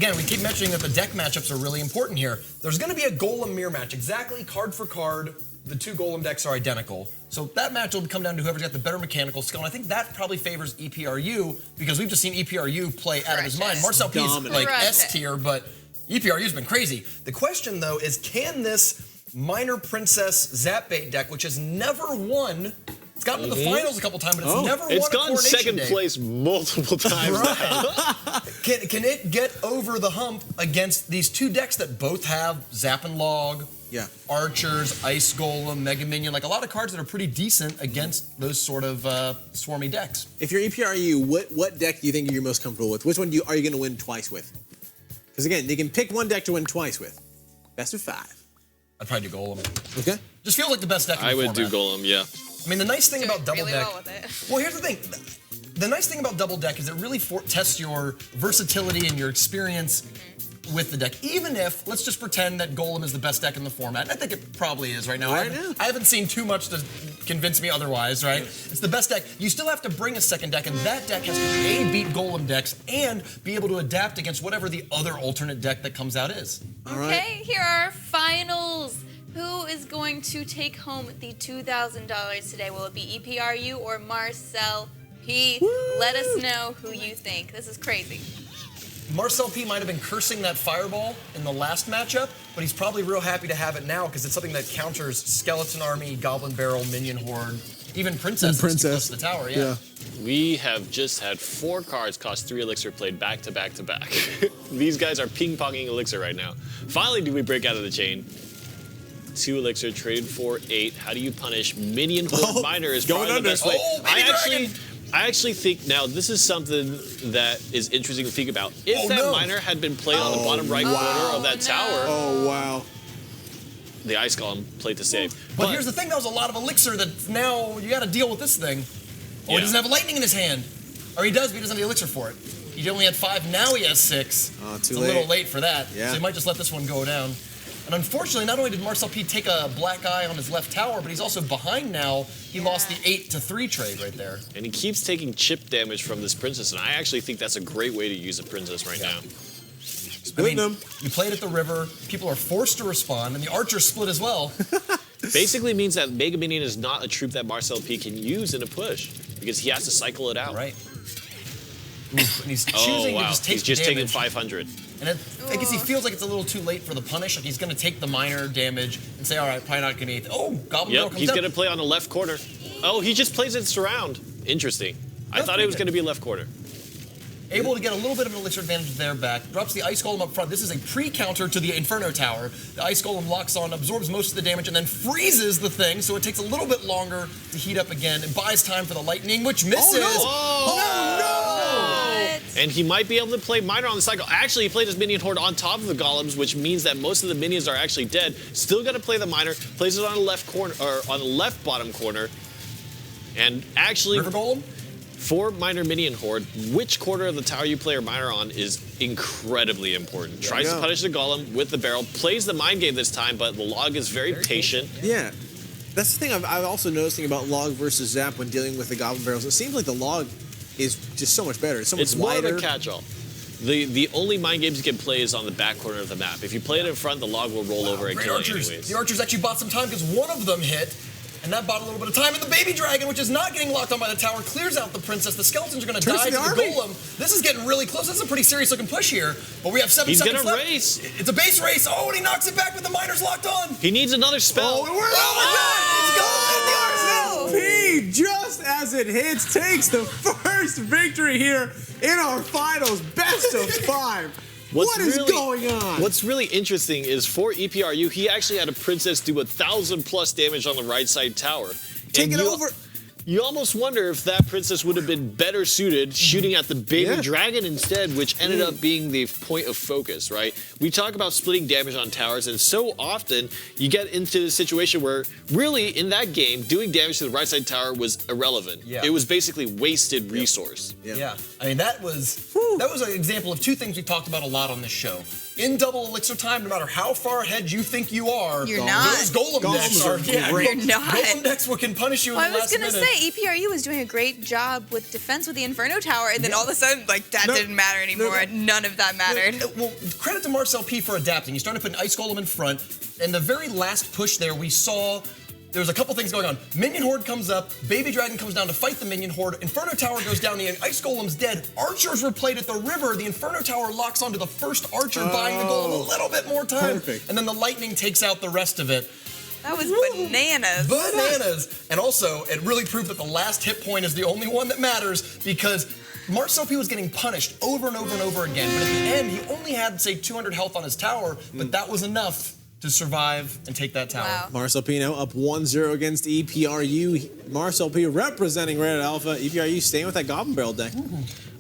Again, we keep mentioning that the deck matchups are really important here. There's going to be a Golem mirror match, exactly card for card. The two Golem decks are identical. So that match will come down to whoever's got the better mechanical skill, and I think that probably favors EPRu, because we've just seen EPRu play out of his mind. Marcel P is like S tier, but EPRu's been crazy. The question, though, is can this Minor Princess Zap Bait deck, which has never won, it's gotten to the finals a couple times, but it's never won It's a gone second Day. place multiple times now. Can it get over the hump against these two decks that both have Zap and Log, Archers, Ice Golem, Mega Minion, like a lot of cards that are pretty decent against those sort of swarmy decks? If you're EPRu, what deck do you think you're most comfortable with? Which one are you going to win twice with? Because again, they can pick one deck to win twice with. Best of 5. I'd probably do Golem. Okay. Just feels like the best deck in the I would format. do Golem, yeah. I mean, the nice thing about Double really Deck... well with it. Well, here's the thing. The nice thing about Double Deck is it really tests your versatility and your experience with the deck. Even if, let's just pretend that Golem is the best deck in the format. I think it probably is right now. I haven't seen too much to convince me otherwise, right? It's the best deck. You still have to bring a second deck, and that deck has to A, beat Golem decks, and be able to adapt against whatever the other alternate deck that comes out is. Okay, here are our finals. Who is going to take home the $2,000 today? Will it be EPRu or Marcel P? Let us know who you think. This is crazy. Marcel P might have been cursing that fireball in the last matchup, but he's probably real happy to have it now because it's something that counters Skeleton Army, Goblin Barrel, Minion Horde, even Princess. Close to the tower, yeah. We have just had 4 cards cost 3 elixir played back to back to back. These guys are ping-ponging elixir right now. Finally, do we break out of the chain? 2 elixir traded for 8. How do you punish? Minion Horde Miner is probably the best way. I actually think now this is something that is interesting to think about. If that miner had been played on the bottom right corner of that tower, the Ice Golem played to save. But here's the thing, that was a lot of elixir that now you got to deal with this thing. Oh, he doesn't have lightning in his hand. Or he does, but he doesn't have the elixir for it. He only had 5, now he has 6. It's a little late for that. So he might just let this one go down. And unfortunately, not only did Marcel P take a black eye on his left tower, but he's also behind now. He lost the 8-3 trade right there. And he keeps taking chip damage from this princess, and I actually think that's a great way to use a princess right now. I mean, you played at the river, people are forced to respond, and the archers split as well. Basically means that Mega Minion is not a troop that Marcel P can use in a push, because he has to cycle it out. Right. Oof, and he's choosing to just take He's just damage. taking 500. And I guess he feels like it's a little too late for the punish. Like he's going to take the minor damage and say, all right, probably not going to get... Oh, Goblin Barrel comes he's down. going to play on the left corner. Oh, he just plays it surround. Interesting. I thought it was going to be left corner. Able to get a little bit of an elixir advantage there back. Drops the Ice Golem up front. This is a pre-counter to the Inferno Tower. The Ice Golem locks on, absorbs most of the damage, and then freezes the thing, so it takes a little bit longer to heat up again, and buys time for the lightning, which misses. And he might be able to play Miner on the cycle. Actually, he played his Minion Horde on top of the Golems, which means that most of the minions are actually dead. Still got to play the Miner. Plays it on the left corner, or on the left bottom corner. And actually, River Golem? for Miner Minion Horde, which corner of the tower you play your Miner on is incredibly important. Tries to punish the Golem with the barrel. Plays the mind game this time, but the Log is very patient. Yeah. That's the thing I'm also noticing about Log versus Zap when dealing with the Goblin Barrels. It seems like the Log is just so much better. It's so much lighter. More of a catch-all. The only mind games you can play is on the back corner of the map. If you play it in front, the Log will roll over and kill it anyways. The archers actually bought some time because one of them hit, and that bought a little bit of time. And the baby dragon, which is not getting locked on by the tower, clears out the princess. The skeletons are going to die to the golem. This is getting really close. This is a pretty serious looking push here. But we have 7 seconds left. He's going to race. It's a base race. Oh, and he knocks it back with the miners locked on. He needs another spell. Oh, it worked. Oh my God. It's going. P, just as it hits, takes the first victory here in our finals. Best of 5. What is going on? What's really interesting is for EPRu, he actually had a princess do 1,000+ damage on the right side tower. Take it over. You almost wonder if that princess would have been better suited shooting at the baby dragon instead, which ended up being the point of focus, right? We talk about splitting damage on towers, and so often you get into the situation where really in that game, doing damage to the right side tower was irrelevant. It was basically wasted resource. Yeah. I mean, that was that was an example of two things we talked about a lot on this show. In double elixir time, no matter how far ahead you think you are, You're not. those golem decks are great. You're not. Golem decks can punish you in Well, the I last was gonna minute. say EPRu was doing a great job with defense with the Inferno Tower, and then all of a sudden, like that didn't matter anymore. None of that mattered. Well, credit to Marcel P for adapting. He started putting Ice Golem in front, and the very last push there, we saw there was a couple things going on. Minion Horde comes up, Baby Dragon comes down to fight the Minion Horde, Inferno Tower goes down, the Ice Golem's dead, Archers were played at the river, the Inferno Tower locks onto the first Archer, buying the Golem a little bit more time, Perfect. and then the Lightning takes out the rest of it. That was bananas. Bananas! And also, it really proved that the last hit point is the only one that matters, because Marcel P was getting punished over and over and over again, but at the end, he only had, say, 200 health on his tower, but that was enough to survive and take that tower. Wow. Marcel P now up 1-0 against EPRu. Marcel P representing Red Alpha. EPRu staying with that Goblin Barrel deck.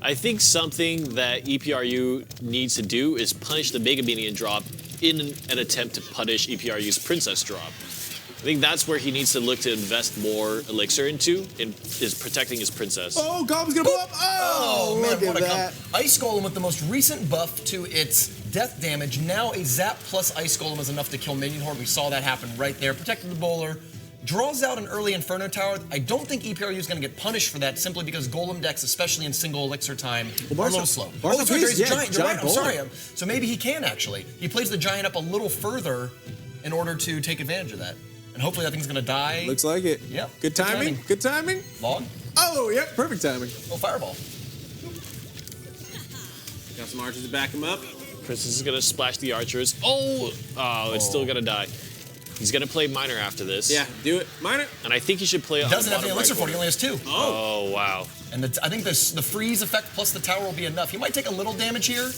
I think something that EPRu needs to do is punish the Mega Minion drop in an attempt to punish EPRu's Princess drop. I think that's where he needs to look to invest more elixir into, is protecting his Princess. Oh, Goblin's gonna blow up. Oh, man, look what at a that. Ice Golem with the most recent buff to its death damage. Now a Zap plus Ice Golem is enough to kill Minion Horde. We saw that happen right there. Protected the bowler. Draws out an early Inferno Tower. I don't think EPRu is going to get punished for that simply because Golem decks, especially in single elixir time, are a little slow. Marcel that's right, P's, there's yeah, Giant. You're right, I'm bowler. sorry. So maybe he can actually. He plays the Giant up a little further in order to take advantage of that. And hopefully that thing's going to die. Looks like it. Yep. Good timing. Good timing. Log. Oh, yep. Perfect timing. Oh, Fireball. Got some archers to back him up. Princess is gonna splash the Archers. It's still gonna die. He's gonna play Miner after this. Yeah, do it. Miner. And I think he should play. Doesn't have the elixir for it. He only has 2. Oh wow. And I think the freeze effect plus the tower will be enough. He might take a little damage here.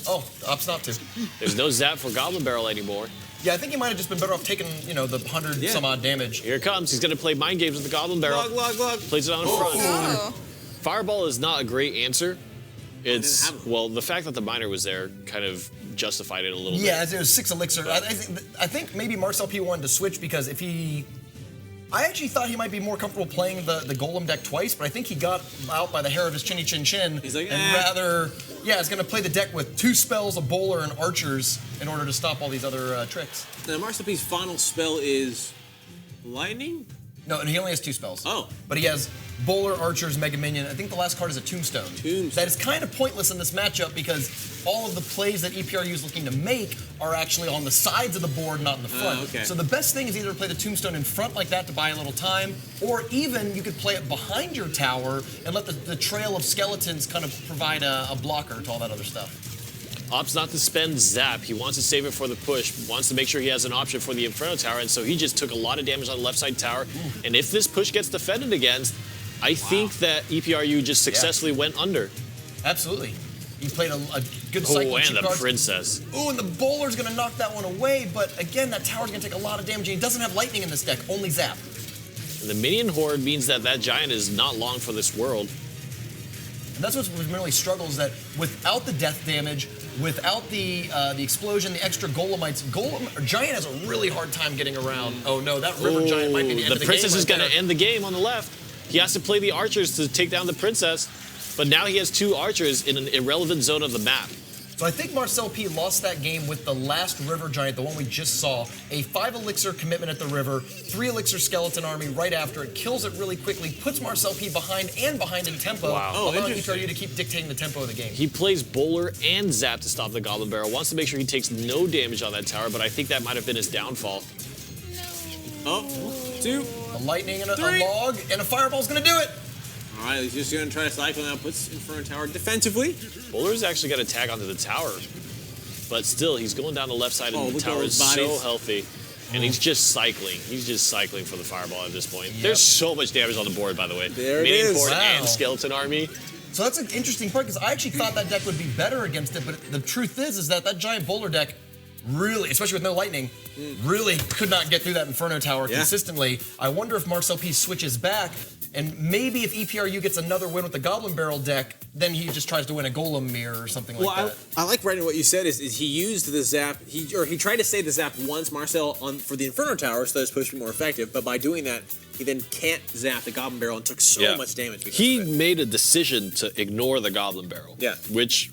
Oh, opts not to. There's no zap for Goblin Barrel anymore. Yeah, I think he might have just been better off taking, the 100 some odd damage. Here it comes. He's gonna play Mind Games with the Goblin Barrel. Log. Plays it on the front. Oh. Fireball is not a great answer. It's the fact that the Miner was there kind of justified it a little bit. Yeah, it was 6 elixir. I think maybe Marcel P wanted to switch because I actually thought he might be more comfortable playing the Golem deck twice, but I think he got out by the hair of his chinny chin chin. He's like, is going to play the deck with 2 spells, a bowler, and archers in order to stop all these other tricks. Now, Marcel P's final spell is lightning? No, and he only has 2 spells. Oh. But he has bowler, archers, mega minion. I think the last card is a tombstone. That is kind of pointless in this matchup because all of the plays that EPRu is looking to make are actually on the sides of the board, not in the front. Okay. So the best thing is either to play the tombstone in front like that to buy a little time, or even you could play it behind your tower and let the trail of skeletons kind of provide a blocker to all that other stuff. Opts not to spend Zap. He wants to save it for the push. Wants to make sure he has an option for the Inferno Tower, and so he just took a lot of damage on the left side tower. And if this push gets defended against, I think that EPRu just successfully went under. Absolutely. He played a good cycle. And the Princess. Oh, and the bowler's going to knock that one away, but again, that tower's going to take a lot of damage, and he doesn't have lightning in this deck, only Zap. And the Minion Horde means that Giant is not long for this world. And that's what really struggles, that without the death damage, without the explosion, the extra Golemites, Giant has a really hard time getting around. Oh no, that River Giant might be the end of the game. The Princess is right going to end the game on the left. He has to play the Archers to take down the Princess, but now he has 2 Archers in an irrelevant zone of the map. So I think Marcel P lost that game with the last River Giant, the one we just saw. A 5 elixir commitment at the river, 3 elixir skeleton army right after it, kills it really quickly, puts Marcel P behind in tempo, allowing EPRu to keep dictating the tempo of the game. He plays Bowler and Zap to stop the Goblin Barrel. Wants to make sure he takes no damage on that tower, but I think that might have been his downfall. Oh, 2. A lightning and a 3. log, and a fireball's gonna do it. All right, he's just going to try to cycle now. Puts Inferno Tower defensively. Bowler's actually got to tag onto the tower, but still, he's going down the left side, and the tower is so healthy. And he's just cycling. He's just cycling for the fireball at this point. Yep. There's so much damage on the board, by the way. There it is. Horde and Skeleton Army. So that's an interesting part, because I actually thought that deck would be better against it, but the truth is that Giant Bowler deck really, especially with no lightning, really could not get through that Inferno Tower consistently. I wonder if Marcel P switches back, and maybe if EPRu gets another win with the Goblin Barrel deck, then he just tries to win a golem mirror or something like that. I like Brandon what you said is he used the zap. He tried to save the zap once Marcel for the Inferno Tower, so that's supposed to be more effective. But by doing that, he then can't zap the Goblin Barrel and took so much damage. He made a decision to ignore the Goblin Barrel. Yeah. Which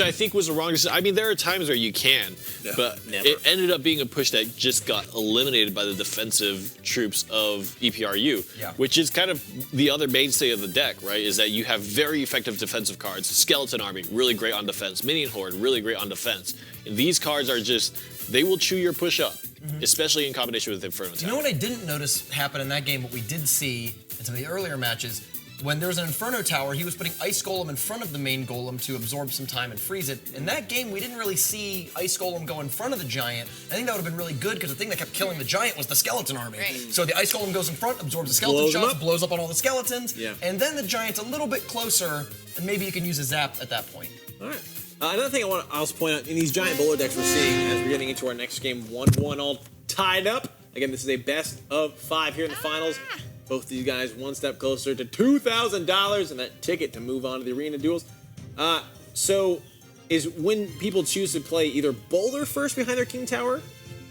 I think was the wrong decision. I mean, there are times where you can, but it ended up being a push that just got eliminated by the defensive troops of EPRu, which is kind of the other mainstay of the deck, right? Is that you have very effective defensive cards. Skeleton Army, really great on defense. Minion Horde, really great on defense. And these cards are just, they will chew your push up, especially in combination with Inferno Tower. You know what I didn't notice happen in that game, but we did see in some of the earlier matches? When there was an Inferno Tower, he was putting Ice Golem in front of the main Golem to absorb some time and freeze it. In that game, we didn't really see Ice Golem go in front of the Giant. I think that would have been really good because the thing that kept killing the Giant was the Skeleton Army. Right. So the Ice Golem goes in front, absorbs the skeleton shots, blows up on all the skeletons, and then the Giant's a little bit closer, and maybe you can use a zap at that point. All right. Another thing I want to also point out, in these Giant Bowler decks we're seeing as we're getting into our next game, 1-1 all tied up. Again, this is a best of 5 here in the finals. Both these guys one step closer to $2,000 and that ticket to move on to the arena duels. So is when people choose to play either Bowler first behind their King Tower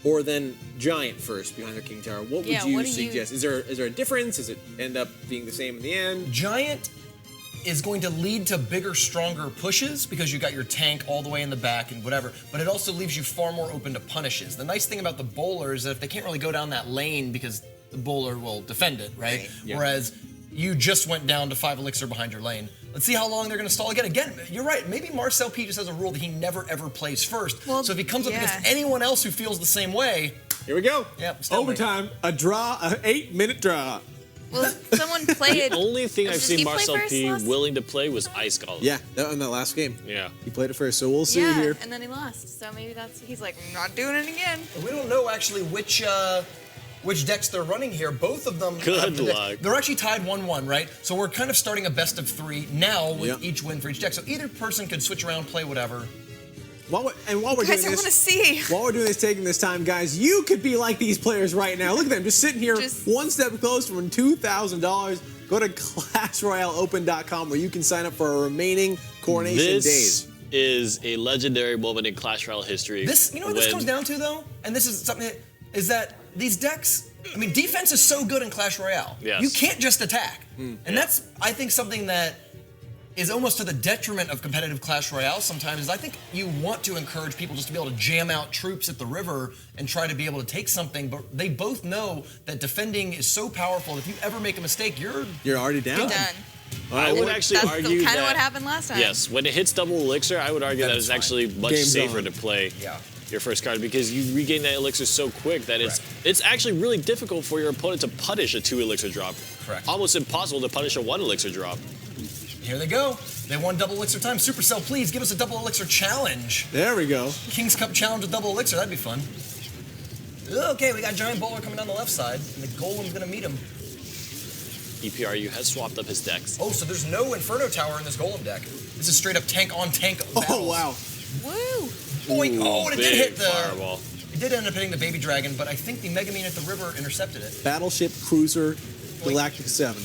or then Giant first behind their King Tower, what would you suggest? Is there a difference? Does it end up being the same in the end? Giant is going to lead to bigger, stronger pushes because you got your tank all the way in the back and whatever, but it also leaves you far more open to punishes. The nice thing about the Bowler is that if they can't really go down that lane because the Bowler will defend it, right? Yeah. Whereas you just went down to 5 elixir behind your lane. Let's see how long they're going to stall again. Again, you're right. Maybe Marcel P just has a rule that he never ever plays first. Well, so if he comes up against anyone else who feels the same way, here we go. Yep. Overtime, a draw, an 8-minute draw. Well, someone played. The only thing I've seen Marcel P willing to play was Ice Golem. Yeah, in that last game. Yeah. He played it first, so we'll see here. And then he lost. So maybe he's like, I'm not doing it again. We don't know actually which decks they're running here. Both of them. Good luck. They're actually tied 1-1, right? So we're kind of starting a best of 3 now with each win for each deck. So either person could switch around, play whatever. While we're doing this, while we're doing this, taking this time, guys, you could be like these players right now. Look at them, just sitting here, one step closer from $2,000. Go to ClashRoyaleOpen.com where you can sign up for our remaining coronation days. This is a legendary moment in Clash Royale history. You know what this comes down to, though? And this is something is that these decks, I mean, defense is so good in Clash Royale. Yes. You can't just attack. And that's, I think, something that is almost to the detriment of competitive Clash Royale sometimes. Is I think you want to encourage people just to be able to jam out troops at the river and try to be able to take something, but they both know that defending is so powerful that if you ever make a mistake, you're already down. You're done. I would actually argue that's kind of what happened last time. Yes, when it hits double elixir, I would argue that it's actually much safer to play your first card because you regain that elixir so quick that it's actually really difficult for your opponent to punish a 2 elixir drop. Correct. Almost impossible to punish a 1 elixir drop. Here they go. They won double elixir time. Supercell, please give us a double elixir challenge. There we go. King's Cup challenge with double elixir. That'd be fun. Okay, we got Giant Bowler coming down the left side, and the Golem's going to meet him. EPRu has swapped up his decks. Oh, so there's no Inferno Tower in this Golem deck. This is straight up tank on tank battles. Oh, wow. Woo. Boink. Oh, and it did hit the fireball. It did end up hitting the Baby Dragon, but I think the Mega Mean at the river intercepted it. Battleship Cruiser Galactic 7.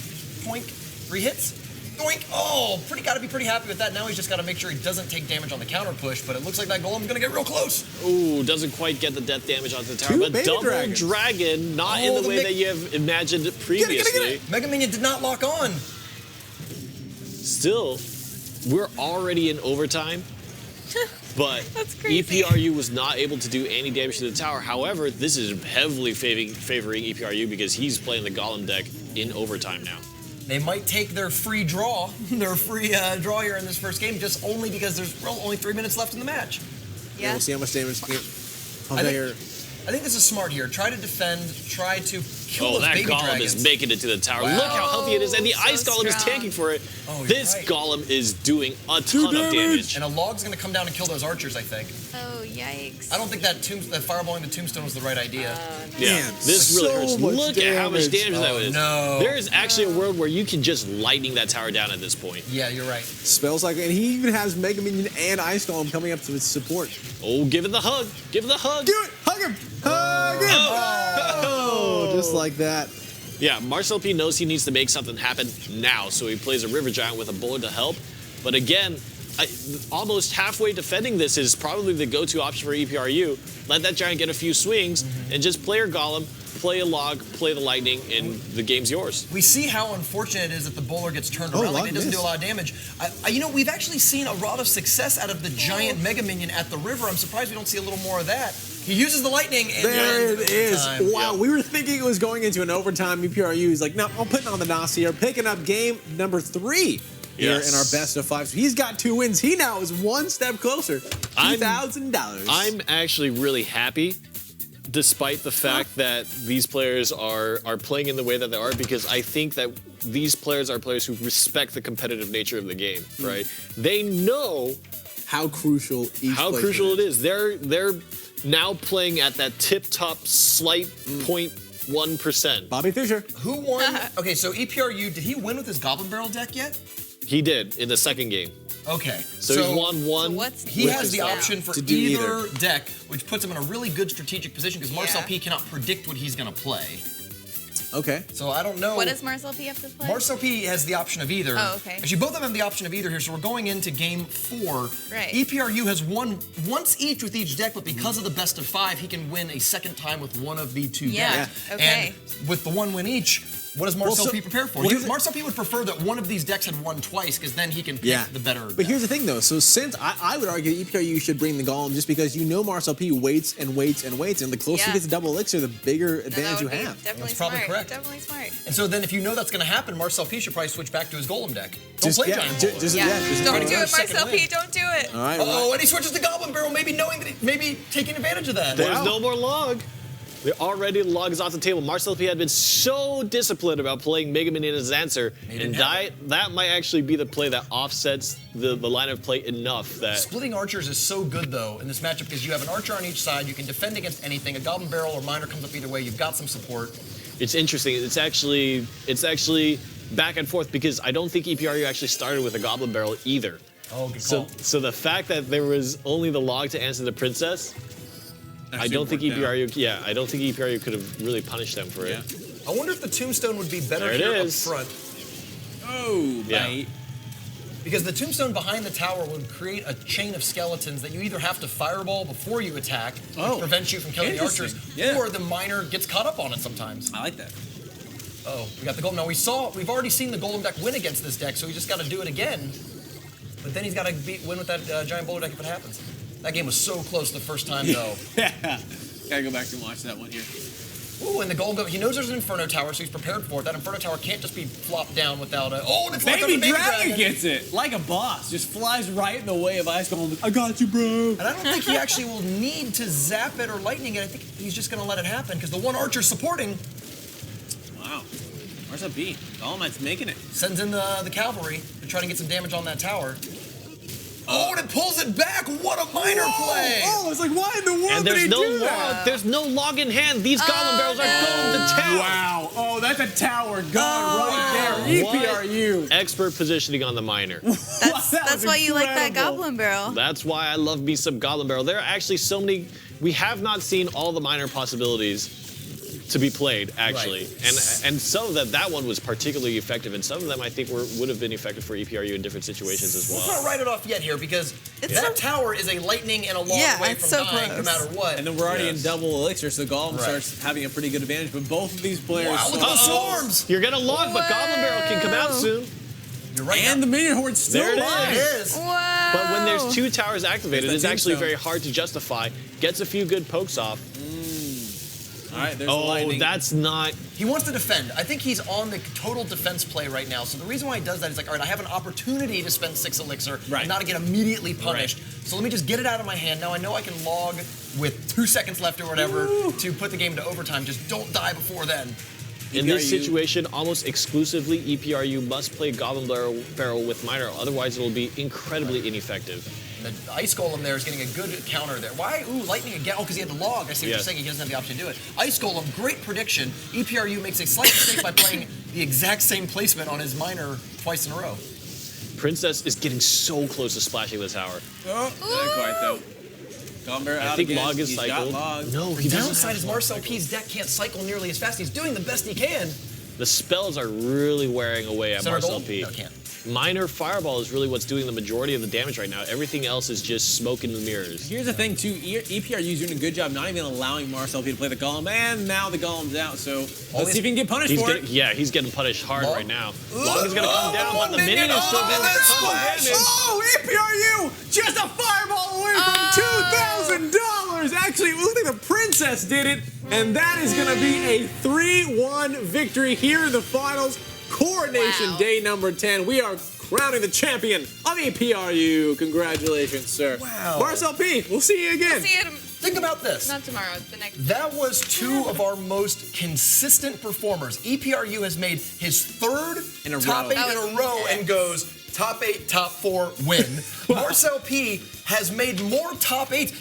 Poink. 3 hits. Doink! Oh, gotta be pretty happy with that. Now he's just gotta make sure he doesn't take damage on the counter push, but it looks like that Golem's gonna get real close. Ooh, doesn't quite get the death damage onto the tower, but double dragon, not in the way that you have imagined previously. Get it. Mega Minion did not lock on. Still, we're already in overtime, but That's crazy. EPRu was not able to do any damage to the tower. However, this is heavily favoring EPRu because he's playing the Golem deck in overtime now. They might take their free draw, draw here in this first game, just only because there's only 3 minutes left in the match. Yeah. We'll see how much damage. I think this is smart here. Try to defend, try to kill those baby dragons. Oh, that Golem is making it to the tower. Wow. Look how healthy it is, and the Ice Golem is tanking for it. Oh, this Golem is doing a ton of damage. And a log's going to come down and kill those archers, I think. Oh, yikes. I don't think that fireballing the tombstone was the right idea. No. Yeah, this really hurts. Look at how much damage that was. No. There is actually a world where you can just lightning that tower down at this point. Yeah, you're right. Spells like, and he even has Mega Minion and Ice Golem coming up to his support. Oh, give it the hug. Give it the hug. Do it. Hug him. Hug him. Oh, just like that. Yeah, Marcel P knows he needs to make something happen now, so he plays a River Giant with a Bullet to help. But again, almost halfway defending this is probably the go-to option for EPRu. Let that Giant get a few swings and just play your Golem, play a Log, play the Lightning, and the game's yours. We see how unfortunate it is that the bowler gets turned around. Like, it doesn't do a lot of damage. You know, we've actually seen a lot of success out of the Giant Mega Minion at the river. I'm surprised we don't see a little more of that. He uses the Lightning and there it is. overtime. Wow, we were thinking it was going into an overtime. EPRu is like, no, I'm putting on the NOS here, picking up game number 3 here in our best of 5. So he's got 2 wins. He now is one step closer. $2,000. I'm actually really happy, despite the fact that these players are playing in the way that they are, because I think that these players are players who respect the competitive nature of the game, right? They know how crucial it is. They're now playing at that tip-top slight 0.1%. Bobby Fischer. Who won? Okay, so EPRu, did he win with his Goblin Barrel deck yet? He did in the second game. Okay. So he's won one. So he has the option for do either deck, which puts him in a really good strategic position because Marcel Yeah. P cannot predict what he's going to play. Okay. So I don't know. What does Marcel P have to play? Marcel P has the option of either. Oh, okay. Actually, both of them have the option of either here, so we're going into game 4. Right. EPRu has won once each with each deck, but because of the best of 5, he can win a second time with one of the 2 Yeah, decks. okay. And with the 1 win each, what does Marcel P prepare for? well, Marcel P would prefer that one of these decks had won twice, because then he can pick the better But deck. here's the thing, though. So since I would argue that EPRu should bring the Golem just because you know Marcel P waits and waits and waits, and the closer he Yeah. gets to double elixir, the bigger No, advantage that you would be have. Definitely That's probably smart. correct. Definitely smart. And so then if you know that's going to happen, Marcel P should probably switch back to his Golem deck. Don't Just- play yeah, Giant ju- Bowler. just- Yeah. just Don't try to do get a it, second Marcel win. P. Don't do it. All right. Oh, and he switches to Goblin Barrel, maybe knowing that maybe taking advantage of that. There's no more Log. They're already the Log is off the table. Marcel P had been so disciplined about playing Mega Minion as his answer, and that might actually be the play that offsets the line of play enough that. Splitting archers is so good though in this matchup because you have an archer on each side. You can defend against anything. A Goblin Barrel or Miner comes up either way. You've got some support. It's interesting. It's actually back and forth because I don't think EPRu actually started with a Goblin Barrel either. Oh, good call. So the fact that there was only the Log to answer the Princess, I don't think EPRu could have really punished them for it. I wonder if the Tombstone would be better There it here up is. front Oh, Yeah. mate. because the Tombstone behind the tower would create a chain of skeletons that you either have to fireball before you attack, which prevents you from killing the archers, Yeah. or the Miner gets caught up on it sometimes. I like that. Oh, we got the Golem. Now we've already seen the Golem deck win against this deck, so we just got to do it again. But then he's got to win with that Giant Bowler deck if it happens. That game was so close the first time, though. Gotta go back and watch that one here. Ooh, and the Golem, he knows there's an Inferno Tower, so he's prepared for it. That Inferno Tower can't just be flopped down without a... Oh, and it's like Baby Dragon gets it like a boss. Just flies right in the way of Ice Golem. I got you, bro. And I don't think he actually will need to zap it or lightning it. I think he's just going to let it happen, because the one archer supporting Wow. Marcel P. Golem's making it. sends in the cavalry to try to get some damage on that tower. Oh, and it pulls it back. What a Miner play! Oh, it's like, why in the world And did there's he no do log. that? There's no log in hand. These Goblin Barrels are going to town. Wow. Oh, that's a tower gone right there. What? EPRu. Expert positioning on the Miner. That's why you like that incredible. Goblin Barrel. That's why I love me some Goblin Barrel. There are actually so many. We have not seen all the Miner possibilities to be played, actually. And some of them, that one was particularly effective, and some of them I think would have been effective for EPRu in different situations as Let's well. not write it off yet here, because that tower is a lightning and a long Yeah, way it's from so dying, no close. matter what. And then we're already in Yes. double elixir, so Golem Right. starts having a pretty good advantage. But both of these players, Wow, look at the swarms! You're gonna log, but Goblin Barrel can come out soon. You're right. and the minion horde's still There it alive. It is. Wow. But when there's 2 towers activated, There's it's that actually tombstone. very hard to justify. Gets a few good pokes off. All right, there's the Oh, lightning. that's not. He wants to defend. I think he's on the total defense play right now. So the reason why he does that is like, all right, I have an opportunity to spend 6 elixir and not to get immediately punished. So let me just get it out of my hand. Now I know I can log with 2 seconds left or whatever to put the game into overtime. Just don't die before then. In this EPRu. situation, almost exclusively, EPRu must play Goblin Barrel with Miner, otherwise it'll be incredibly ineffective. And the Ice Golem there is getting a good counter there. Why? Ooh, lightning again. Oh, because he had the log. I see what you're Yes. saying. He doesn't have the option to do it. Ice Golem, great prediction. EPRu makes a slight mistake by playing the exact same placement on his Miner twice in a row. Princess is getting so close to splashing the tower. Oh, not quite though. Golem I out think again. log is He's cycled. got log. No, The he doesn't. downside is Marcel P's deck can't cycle nearly as fast. He's doing the best he can. The spells are really wearing away at Center Marcel gold? P. No, can't. Minor Fireball is really what's doing the majority of the damage right now. Everything else is just smoke in the mirrors. Here's the thing, too. EPRU is doing a good job not even allowing Marcel P to play the Golem, and now the Golem's out, so let's see if he can get punished for it. Yeah, he's getting punished hard Long? right now. Long is going to come down, but the minion is still doing a ton of damage. Oh, EPRU! Just a fireball away from $2,000! Actually, it looks like the princess did it, and that is going to be a 3-1 victory here in the finals. Coronation Day number 10. We are crowning the champion of EPRU. Congratulations, sir. Wow. Marcel P, we'll see you again. See it. Think about this. Not tomorrow. The next. That was two of our most consistent performers. EPRU has made his third In a top row. 8 in a row and goes top 8, top 4, win. Marcel P has made more top 8s.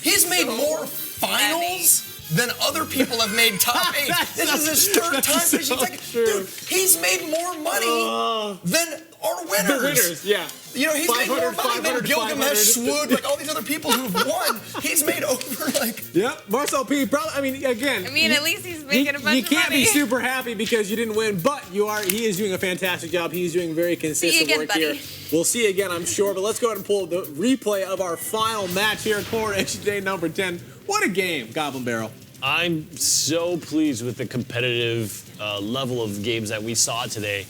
He's made more finals than other people have made top 8. This is his third time finishing second. Dude, he's made more money than our winners. The winners, yeah. You know, he's made more 500, money than 500, Gilgamesh, 500. Swood, like all these other people who've won. He's made over like... Yep, Marcel P, probably, I mean, again. I mean, at least he's making a bunch You of can't money. be super happy because you didn't win, but he is doing a fantastic job. He's doing very consistent again, work buddy. here. We'll see you again, I'm sure, but let's go ahead and pull the replay of our final match here at Coronation Day number 10. What a game, Goblin Barrel. I'm so pleased with the competitive level of games that we saw today.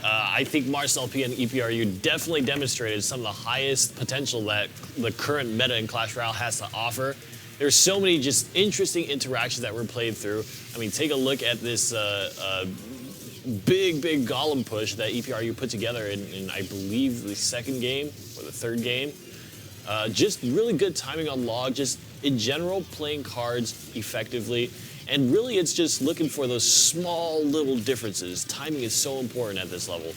I think Marcel P and EPRU definitely demonstrated some of the highest potential that the current meta in Clash Royale has to offer. There's so many just interesting interactions that were played through. I mean, take a look at this big Golem push that EPRU put together in I believe, the second game or the third game. Just really good timing on log, just in general, playing cards effectively. And really, it's just looking for those small little differences. Timing is so important at this level.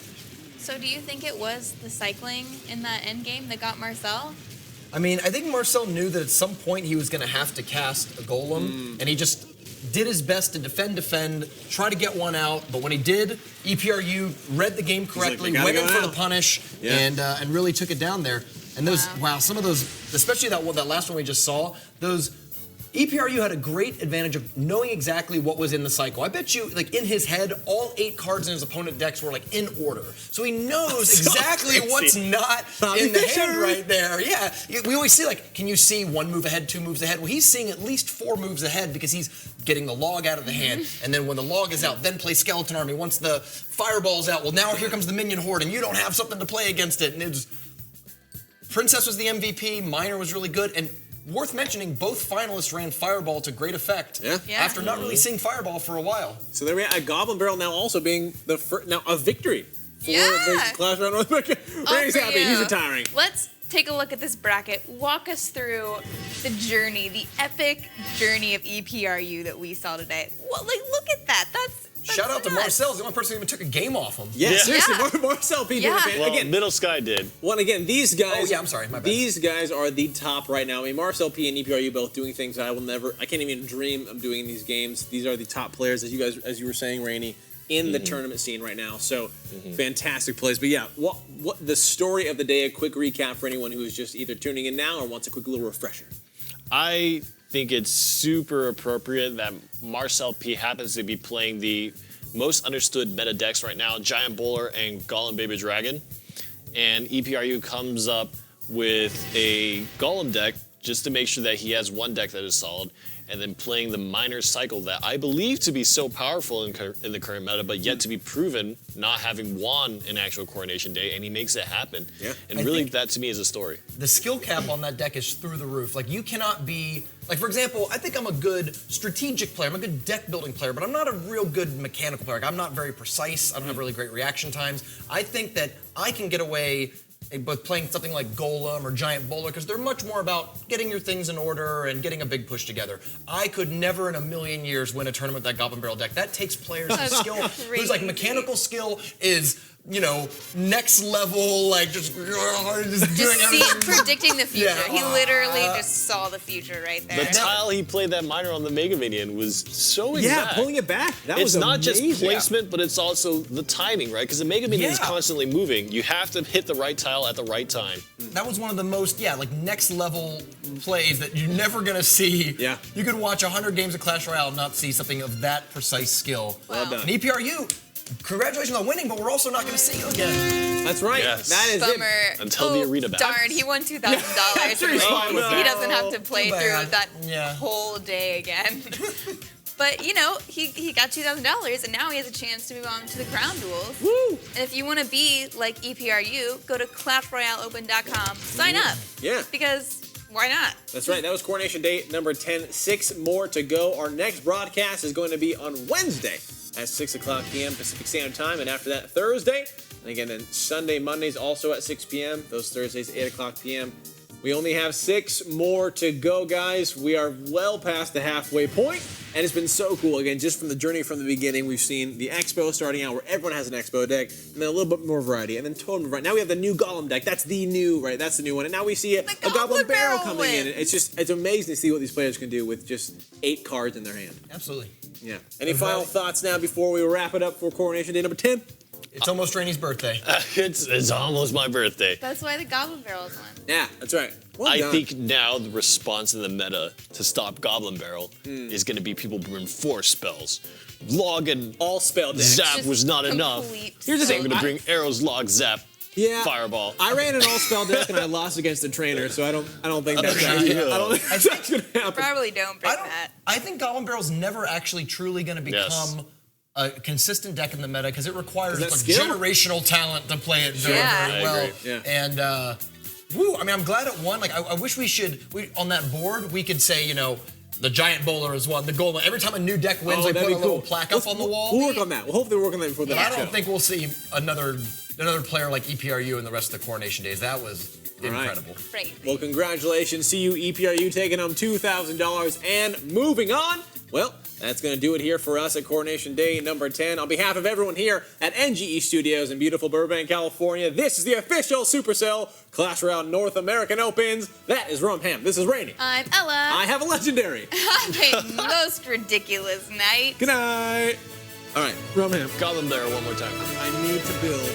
So do you think it was the cycling in that end game that got Marcel? I mean, I think Marcel knew that at some point he was going to have to cast a golem, and he just did his best to defend, try to get one out. But when he did, EPRU read the game correctly, "We gotta went in go for now." the punish, Yeah. and really took it down there. And those, some of those, especially that last one we just saw, those. EPRU had a great advantage of knowing exactly what was in the cycle. I bet you, like in his head, all 8 cards in his opponent decks were like in order. So he knows exactly what's not in the hand right there. Yeah, we always see like, can you see 1 move ahead, 2 moves ahead? Well, he's seeing at least 4 moves ahead because he's getting the log out of the hand. And then when the log is out, then play Skeleton Army. Once the Fireball's out, well now here comes the Minion Horde and you don't have something to play against it. And it was, Princess was the MVP, Miner was really good, and worth mentioning, both finalists ran Fireball to great effect after not really seeing Fireball for a while. So there we are. Goblin Barrel now also being the first, now a victory for the Clash Royale North America. Randy's for happy. you. He's retiring. Let's take a look at this bracket. Walk us through the journey, the epic journey of EPRU that we saw today. Well, like, look at that. That's Shout out to nuts. Marcel, the only person who even took a game off him. Yeah, seriously, Yeah. Marcel P. did a fan- Well, again, Middle Sky did. Well, again, these guys. Oh, yeah, I'm sorry, my bad. These guys are the top right now. I mean, Marcel P and EPRU both doing things that I can't even dream of doing in these games. These are the top players, as you were saying, Rainey, in the tournament scene right now. So, fantastic plays. But yeah, what the story of the day? A quick recap for anyone who is just either tuning in now or wants a quick little refresher. I think it's super appropriate that Marcel P happens to be playing the most understood meta decks right now, Giant Bowler and Golem Baby Dragon. And EPRU comes up with a Golem deck just to make sure that he has one deck that is solid, and then playing the Miner Cycle that I believe to be so powerful in the current meta, but yet to be proven not having won an actual Coronation Day, and he makes it happen. Yeah. And really, that to me is a story. The skill cap on that deck is through the roof. Like, you cannot be, like, for example, I think I'm a good strategic player. I'm a good deck building player, but I'm not a real good mechanical player. Like, I'm not very precise. I don't have really great reaction times. I think that I can get away but playing something like Golem or Giant Bowler, because they're much more about getting your things in order and getting a big push together. I could never in a million years win a tournament with that Goblin Barrel deck. That takes players with skill whose like mechanical skill is next level, like just doing everything. Predicting the future. Yeah. He literally just saw the future right there. The tile he played that minor on the Mega Minion was so exact. Yeah, pulling it back. That It's was not just amazing. placement, but it's also the timing, right? Because the Mega Minion is Yeah. constantly moving. You have to hit the right tile at the right time. That was one of the most, next level plays that you're never gonna see. Yeah. You could watch 100 games of Clash Royale and not see something of that precise skill. Well done. And EPRu, congratulations on winning, but we're also not gonna see you again. That's right. Yes. That is Bummer. it. Until the arena battle. Darn, he won $2,000. Oh, no. He doesn't have to play Too through bad. that Yeah. whole day again. But he got $2,000 and now he has a chance to move on to the crown duels. Woo! And if you want to be like EPRu, go to ClashRoyaleOpen.com, sign up. Yeah. Because why not? That's right. That was Coronation Day number 10. 6 more to go. Our next broadcast is going to be on Wednesday at 6 o'clock p.m. Pacific Standard Time. And after that, Thursday. And again, then Sunday, Mondays also at 6 p.m. Those Thursdays, 8 o'clock p.m. We only have 6 more to go, guys. We are well past the halfway point, and it's been so cool. Again, just from the journey from the beginning, we've seen the Expo starting out where everyone has an Expo deck, and then a little bit more variety, and then totem variety. Now we have the new Golem deck. That's the new, right? That's the new one. And now we see a Goblin Barrel coming in. It's amazing to see what these players can do with just 8 cards in their hand. Absolutely. Yeah. Any final thoughts now before we wrap it up for Coronation Day number 10? It's almost Rainy's birthday. It's almost my birthday. That's why the Goblin Barrels won. Yeah, that's right. Well I done. think now the response in the meta to stop Goblin Barrel is going to be people bring 4 spells. Log and all spell decks. Zap Just was not enough. complete Here's the So thing, I'm going to bring Arrows, Log, Zap, Yeah, Fireball. I ran an all spell deck and I lost against a trainer, so I don't think that's Okay, actually, yeah. I don't think that's gonna happen. Probably don't bring that. I think Goblin Barrel's never actually truly going to become Yes. a consistent deck in the meta because it requires that like skill? generational talent to play it very, Yeah. very I well. agree. Yeah. And I mean, I'm glad it won. Like, I wish we on that board we could say, the giant bowler has won, the golem. Every time a new deck wins, they put that'd a be little cool. plaque up on the wall. We'll work on that. We'll hopefully work on that before the But I next don't show. think we'll see another player like EPRu in the rest of the Coronation Days. That was right. incredible. Crazy. Well, congratulations. See you, EPRu, taking home $2,000 and moving on. Well, that's going to do it here for us at Coronation Day number 10. On behalf of everyone here at NGE Studios in beautiful Burbank, California, this is the official Supercell Clash Royale North American Opens. That is Rumham. This is Rainey. I'm Ella. I have a legendary. Have a most ridiculous night. Good night. All right, Rumham. Goblin Barrel one more time. I need to build